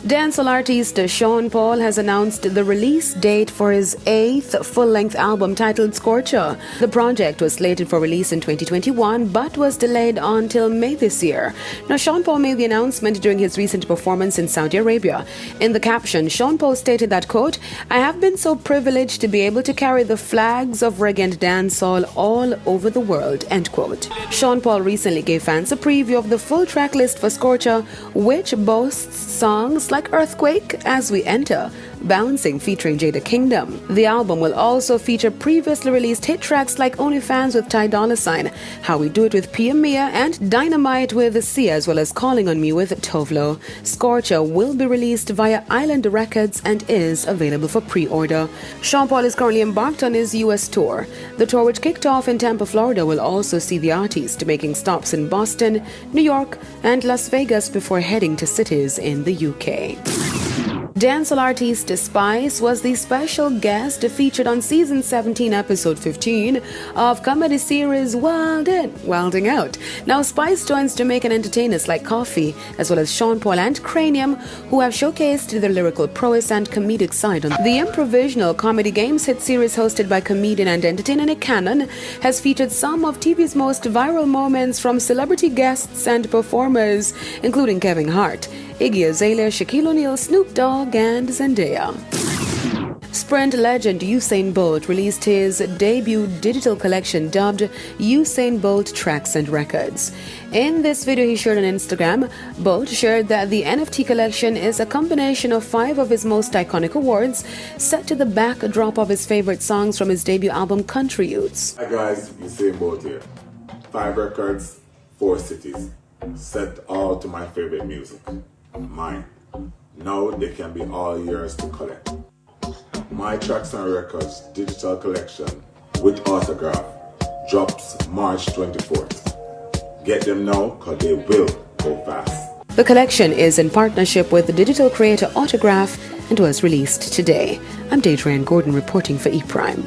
Dancehall artist Sean Paul has announced the release date for his 8th full-length album titled Scorcher. The project was slated for release in 2021 but was delayed until May this year. Now, Sean Paul made the announcement during his recent performance in Saudi Arabia. In the caption, Sean Paul stated that, quote, "I have been so privileged to be able to carry the flags of reggae and dancehall all over the world," end quote. Sean Paul recently gave fans a preview of the full track list for Scorcher, which boasts songs like Earthquake, As We Enter, Bouncing featuring Jada Kingdom. The album will also feature previously released hit tracks like Only Fans with Ty Dolla $ign, How We Do It with Pia Mia, and Dynamite with Sia, as well as Calling on Me with Tovlo. Scorcher will be released via Island Records and is available for pre-order. Sean Paul is currently embarked on his US tour. The tour, which kicked off in Tampa, Florida, will also see the artist making stops in Boston, New York, and Las Vegas before heading to cities in the UK. Dancehall artist Spice was the special guest featured on season 17, episode 15 of comedy series Wilding Out. Now, Spice joins Jamaican entertainers like Coffee, as well as Sean Paul and Cranium, who have showcased their lyrical prowess and comedic side on the improvisational comedy games hit series hosted by comedian and entertainer Nick Cannon has featured some of TV's most viral moments from celebrity guests and performers, including Kevin Hart, Iggy Azalea, Shaquille O'Neal, Snoop Dogg, and Zendaya. Sprint legend Usain Bolt released his debut digital collection dubbed Usain Bolt Tracks and Records. In this video he shared on Instagram, Bolt shared that the NFT collection is a combination of 5 of his most iconic awards set to the backdrop of his favorite songs from his debut album Country Youths. Hi guys, Usain Bolt here. 5 records, 4 cities, set all to my favorite music. Mine. Now they can be all yours to collect. My Tracks and Records digital collection with autograph drops March 24th. Get them now, cause they will go fast. The collection is in partnership with the digital creator Autograph and was released today. I'm Deidre Gordon reporting for ePrime.